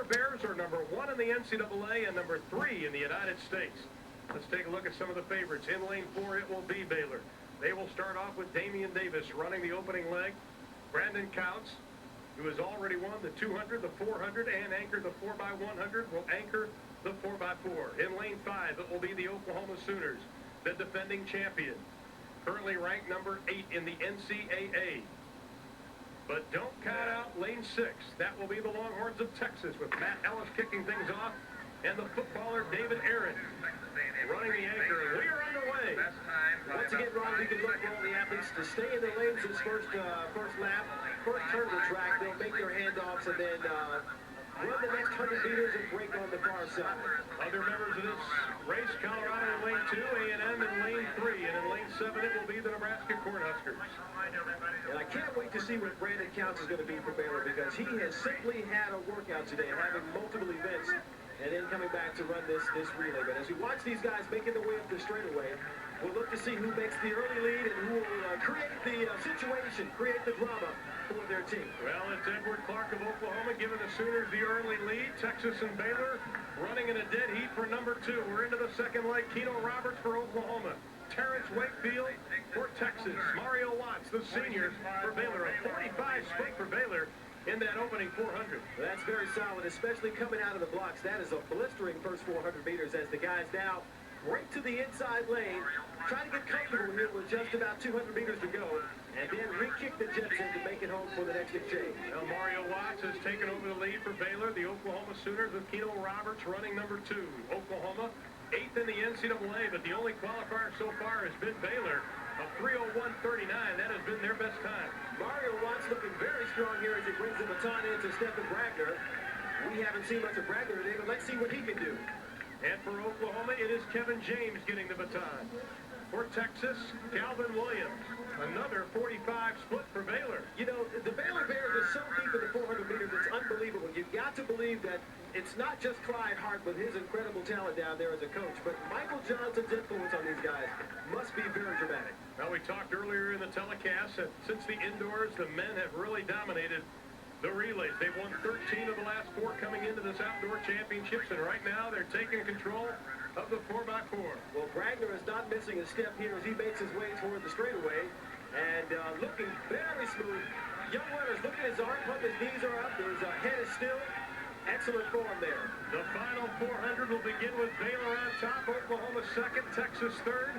Bears are number 1 in the NCAA and number 3 in the United States. Let's take a look at some of the favorites. In lane 4, it will be Baylor. They will start off with Damian Davis running the opening leg. Brandon Couts, who has already won the 200, the 400, and anchored the 4x100, will anchor the 4x4. In lane 5, it will be the Oklahoma Sooners, the defending champion, currently ranked number 8 in the NCAA. But don't count out lane 6. That will be the Longhorns of Texas, with Matt Ellis kicking things off and the footballer David Aaron running the anchor. We are underway. Once again, Ron, we can look for all the athletes to stay in their lanes this first lap, first turn of the track. They'll make their handoffs and then run the next 100 meters and break on the far side. Other members of this race, Colorado in lane 2, A&M in lane 3, and in lane 7 it will be the Nebraska Cornhuskers. And I can't wait to see what Brandon Couts is going to be for Baylor, because he has simply had a workout today, having multiple events, and then coming back to run this relay. But as we watch these guys making their way up the straightaway, we'll look to see who makes the early lead and who will create the situation, create the drama for their team. Well, it's Edward Clark of Oklahoma giving the Sooners the early lead. Texas and Baylor running in a dead heat for number 2. We're into the second leg. Keno Roberts for Oklahoma. Terrence Wakefield for Texas. Mario Watts, the senior, for Baylor. A 45 split for Baylor in that opening 400. That's very solid, especially coming out of the blocks. That is a blistering first 400 meters as the guys now break to the inside lane, trying to get comfortable here with just about 200 meters to go, and then re-kick the jets in to make it home for the next exchange. Now Mario Watts has taken over the lead for Baylor. The Oklahoma Sooners with Keno Roberts running number 2. Oklahoma 8th in the NCAA, but the only qualifier so far has been Baylor. A 3:01:39. That has been their best time. Mario Watts looking very strong here as he brings the baton in to Stephen Bragner. We haven't seen much of Bragner today, but let's see what he can do. And for Oklahoma, it is Kevin James getting the baton. For Texas, Calvin Williams. Another 45 split for Baylor. You know, the Baylor Bears are so deep in the 400 meters, it's unbelievable. You've got to believe that it's not just Clyde Hart with his incredible talent down there as a coach, but Michael Johnson's influence on these guys must be very dramatic. Well, we talked earlier in the telecast that since the indoors, the men have really dominated the relays. They've won 13 of the last 4 coming into this outdoor championships, and right now they're taking control of the 4x4. Well, Bragner is not missing a step here as he makes his way toward the straightaway, and looking very smooth. Young runners, look at his arm pump, his knees are up, his head is still. Excellent form there. The final 400 will begin with Baylor on top, Oklahoma 2nd, Texas 3rd.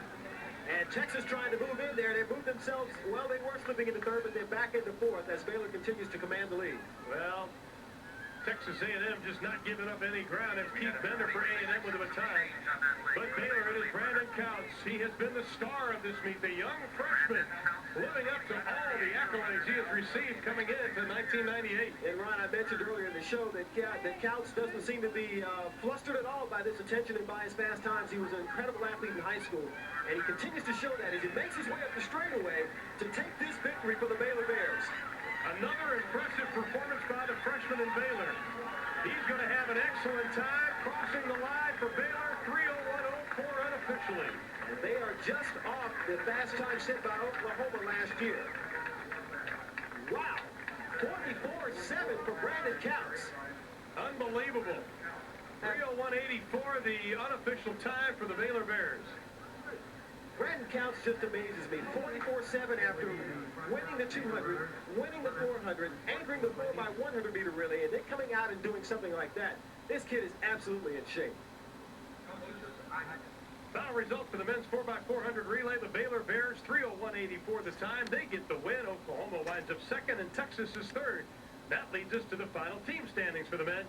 And Texas trying to move in there. They moved themselves, well, they were slipping into 3rd, but they're back into 4th as Baylor continues to command the lead. Well, Texas A&M just not giving up any ground. It's Keith Bender for A&M with a baton. But Baylor, it is Brandon Couts. He has been the star of this meet, the young freshman, living up to all the accolades he has received coming into 1998. And Ron, I mentioned earlier in the show that Couts doesn't seem to be flustered at all by this attention and by his fast times. He was an incredible athlete in high school, and he continues to show that as he makes his way up the straightaway to take this victory for the Baylor Bears. Another impressive performance by the freshman in Baylor. He's going to have an excellent time crossing the line for Baylor, 3:01:04 unofficially. And they are just off the fast time set by Oklahoma last year. Wow, 44.7 for Brandon Couts. Unbelievable. 3:01:84, the unofficial time for the Baylor Bears. Brandon Couts just amazes me. 44.7 after winning the 200, winning the 400, anchoring the 4x100 meter relay, and then coming out and doing something like that. This kid is absolutely in shape. Final result for the men's 4x400 relay. The Baylor Bears, 3:01:84 the time. They get the win. Oklahoma winds up 2nd, and Texas is 3rd. That leads us to the final team standings for the men.